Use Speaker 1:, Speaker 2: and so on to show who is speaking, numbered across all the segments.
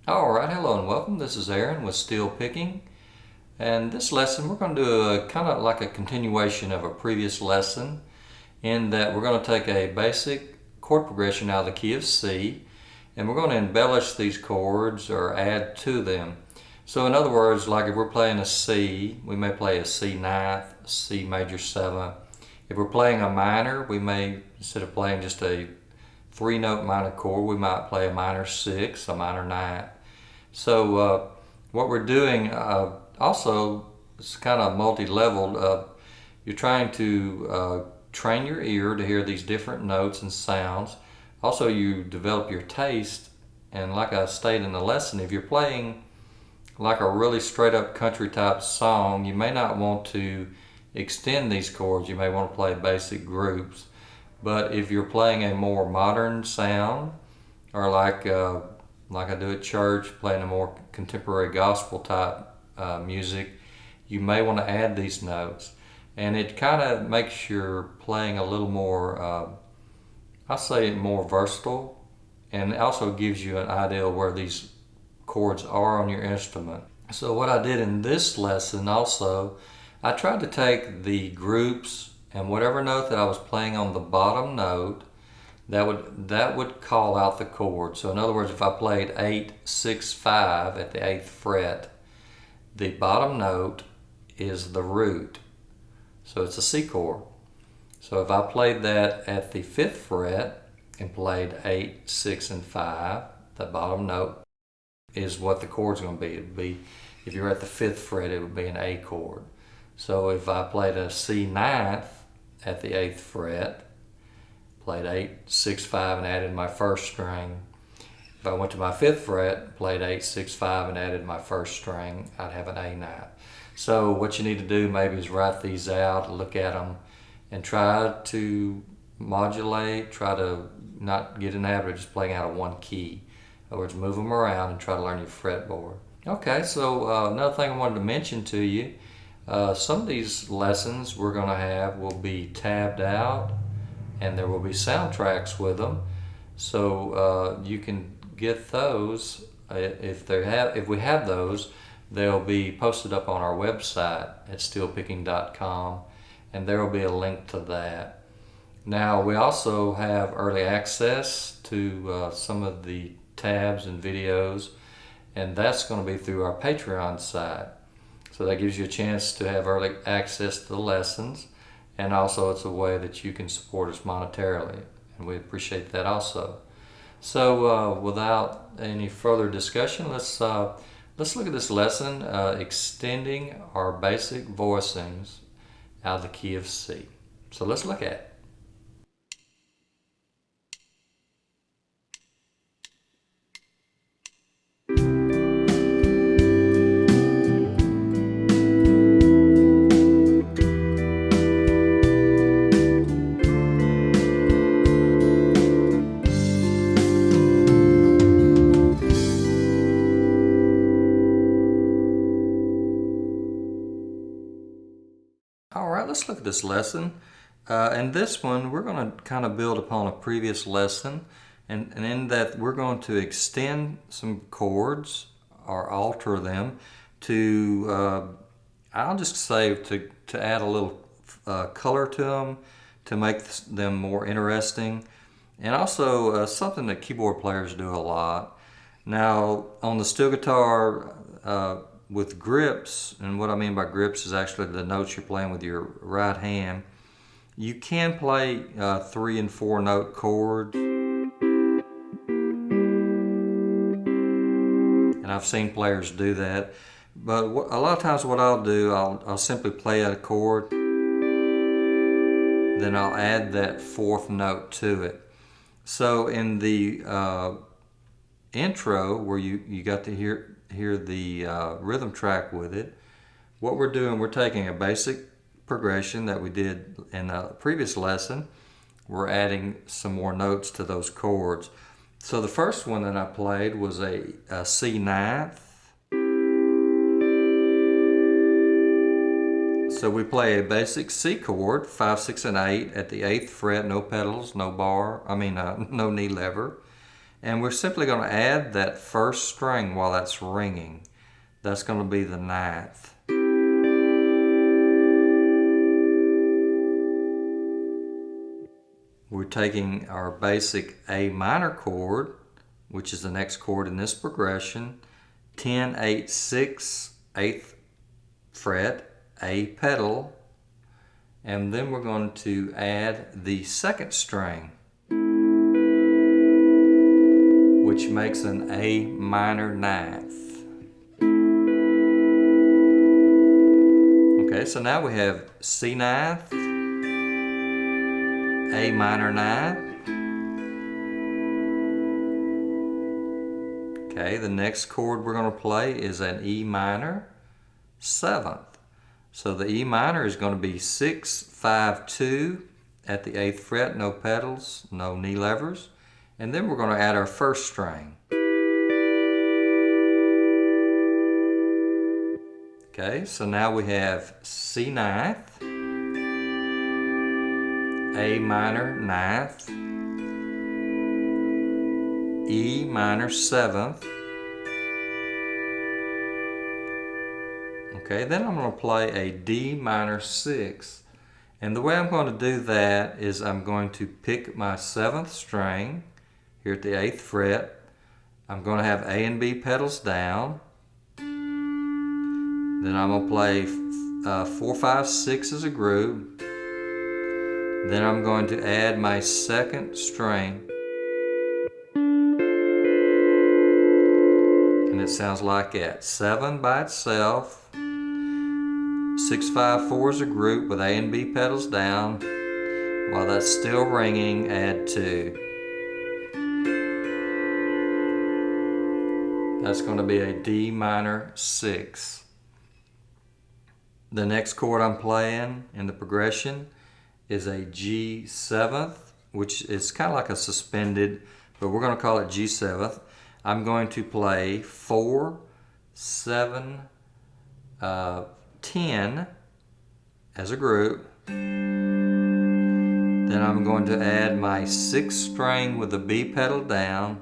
Speaker 1: Alright, hello and welcome. This is Aaron with Steel Picking. And this lesson we're going to do a kind of like a continuation of a previous lesson, in that we're going to take a basic chord progression out of the key of C and we're going to embellish these chords or add to them. So in other words, like if we're playing a C, we may play a C ninth, C major 7th. If we're playing a minor, we may, instead of playing just a 3-note minor chord, we might play a minor 6, a minor 9th. So what we're doing also is kind of multi-leveled. You're trying to train your ear to hear these different notes and sounds. Also, you develop your taste, and like I stated in the lesson, if you're playing like a really straight up country type song, you may not want to extend these chords. You may want to play basic groups. But if you're playing a more modern sound, or like I do at church, playing a more contemporary gospel type music, you may want to add these notes. And it kind of makes your playing a little more, I say more versatile, and also gives you an idea of where these chords are on your instrument. So what I did in this lesson also, I tried to take the groups and whatever note that I was playing on the bottom note, that would call out the chord. So in other words, if I played 8, 6, 5 at the 8th fret, the bottom note is the root. So it's a C chord. So if I played that at the 5th fret and played 8, 6, and 5, the bottom note is what the chord's going to be. It would be, if you're at the 5th fret, it would be an A chord. So if I played a C ninth at the 8th fret, played 8, 6, 5, and added my first string. If I went to my 5th fret, played 8, 6, 5, and added my first string, I'd have an A ninth. So what you need to do maybe is write these out, look at them, and try to modulate, try to not get an average just playing out of one key. In other words, move them around and try to learn your fretboard. Okay, so another thing I wanted to mention to you, some of these lessons we're going to have will be tabbed out, and there will be soundtracks with them, so you can get those. If we have those, they'll be posted up on our website at steelpicking.com, and there will be a link to that. Now, we also have early access to some of the tabs and videos, and that's going to be through our Patreon site. So that gives you a chance to have early access to the lessons, and also it's a way that you can support us monetarily, and we appreciate that also. So without any further discussion, let's look at this lesson, extending our basic voicings out of the key of C. So let's look at it. All right, let's look at this lesson. In this one, we're going to kind of build upon a previous lesson, and in that we're going to extend some chords or alter them to, I'll just say to add a little color to them, to make them more interesting, and also something that keyboard players do a lot. Now, on the steel guitar, with grips, and what I mean by grips is actually the notes you're playing with your right hand, you can play 3 and 4 note chords. And I've seen players do that. But a lot of times what I'll do, I'll simply play a chord, then I'll add that 4th note to it. So in the intro, where you got to hear the rhythm track with it, what we're doing, we're taking a basic progression that we did in a previous lesson. We're adding some more notes to those chords. So the first one that I played was a C ninth. So we play a basic C chord, 5, 6, and 8 at the 8th fret, no pedals, no bar, no knee lever. And we're simply going to add that first string while that's ringing. That's going to be the ninth. We're taking our basic A minor chord, which is the next chord in this progression, 10, 8, 6, 8th fret, A pedal, and then we're going to add the second string, which makes an A minor ninth. Okay, so now we have C ninth, A minor ninth. Okay, the next chord we're going to play is an E minor seventh. So the E minor is going to be 6, 5, 2 at the 8th fret, no pedals, no knee levers. And then we're going to add our first string. Okay, so now we have C ninth, A minor ninth, E minor seventh. Okay, then I'm going to play a D minor sixth. And the way I'm going to do that is I'm going to pick my 7th string here at the 8th fret. I'm going to have A and B pedals down. Then I'm going to play 4, 5, 6 as a group. Then I'm going to add my second string. And it sounds like that. 7 by itself. 6, 5, 4 as a group with A and B pedals down. While that's still ringing, add 2. That's going to be a D minor 6. The next chord I'm playing in the progression is a G 7th, which is kind of like a suspended, but we're going to call it G 7th. I'm going to play 4, 7, 10 as a group. Then I'm going to add my 6th string with the B pedal down.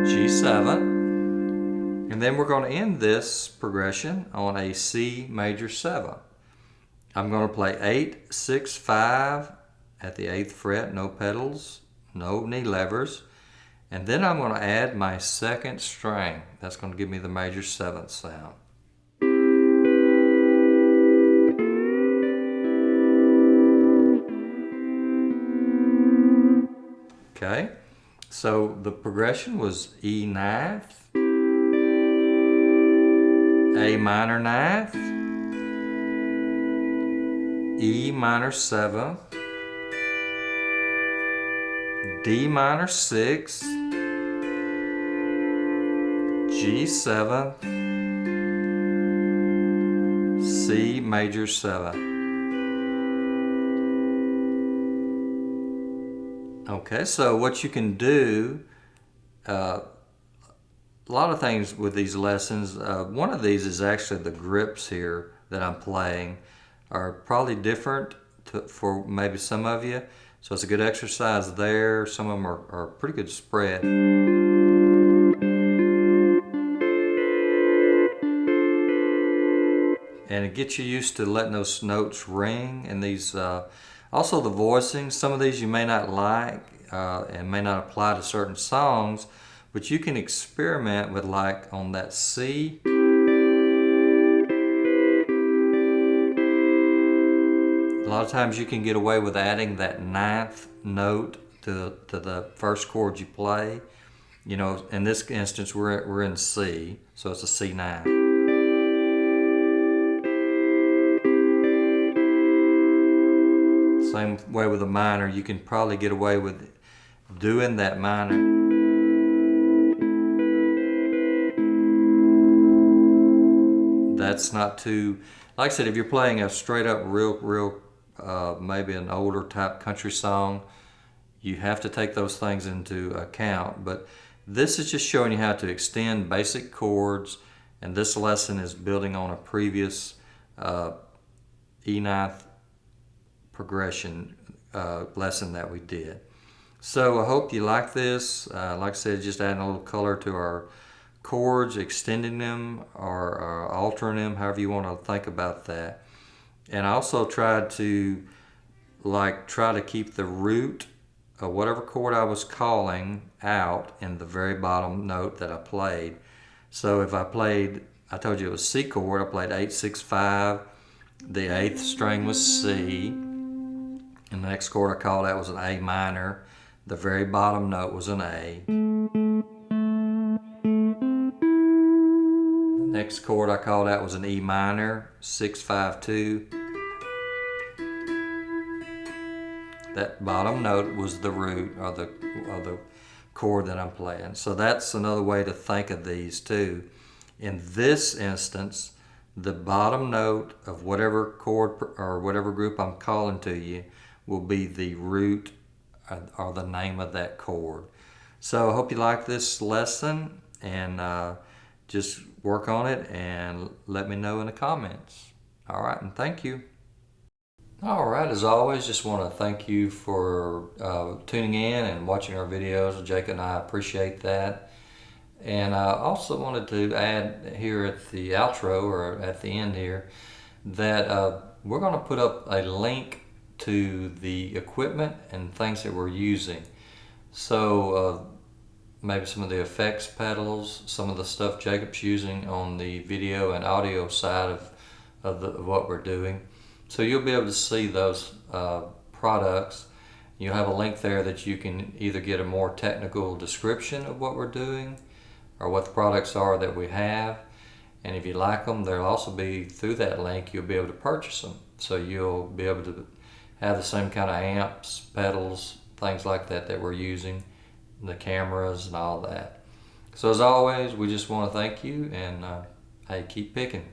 Speaker 1: G7. And then we're going to end this progression on a C major 7. I'm going to play 8, 6, 5 at the 8th fret, no pedals, no knee levers. And then I'm going to add my second string. That's going to give me the major 7th sound. Okay, so the progression was E ninth, A minor ninth, E minor 7th, D minor 6th, G 7th, C major 7th. Okay, so what you can do, a lot of things with these lessons, one of these is actually the grips here that I'm playing are probably different for maybe some of you. So it's a good exercise there. Some of them are pretty good spread. And it gets you used to letting those notes ring. And these, also the voicings, some of these you may not like and may not apply to certain songs, but you can experiment with, like on that C. A lot of times you can get away with adding that 9th note to the first chord you play. You know, in this instance we're in C, so it's a C9. Same way with a minor, you can probably get away with doing that minor. That's not too, like I said, if you're playing a straight up real maybe an older type country song, you have to take those things into account. But this is just showing you how to extend basic chords And this lesson is building on a previous E9 progression lesson that we did. So I hope you like this. Like I said, just adding a little color to our chords, extending them or altering them, however you want to think about that. And I also tried to try to keep the root of whatever chord I was calling out in the very bottom note that I played. So if I played, I told you it was C chord, I played 8, 6, 5. The 8th string was C. And the next chord I called out was an A minor. The very bottom note was an A. The next chord I called out was an E minor, 6, 5, 2. That bottom note was the root or the chord that I'm playing. So that's another way to think of these too. In this instance, the bottom note of whatever chord or whatever group I'm calling to you will be the root or the name of that chord. So I hope you like this lesson, and just work on it and let me know in the comments. All right, and thank you. All right, as always, just want to thank you for tuning in and watching our videos. Jake and I appreciate that. And I also wanted to add here at the outro, or at the end here, that we're going to put up a link to the equipment and things that we're using. So maybe some of the effects pedals, some of the stuff Jacob's using on the video and audio side of what we're doing. So you'll be able to see those products. You'll have a link there that you can either get a more technical description of what we're doing or what the products are that we have. And if you like them, there'll also be, through that link, you'll be able to purchase them. So you'll be able to have the same kind of amps, pedals, things like that that we're using, the cameras and all that. So as always, we just want to thank you, and hey, keep picking.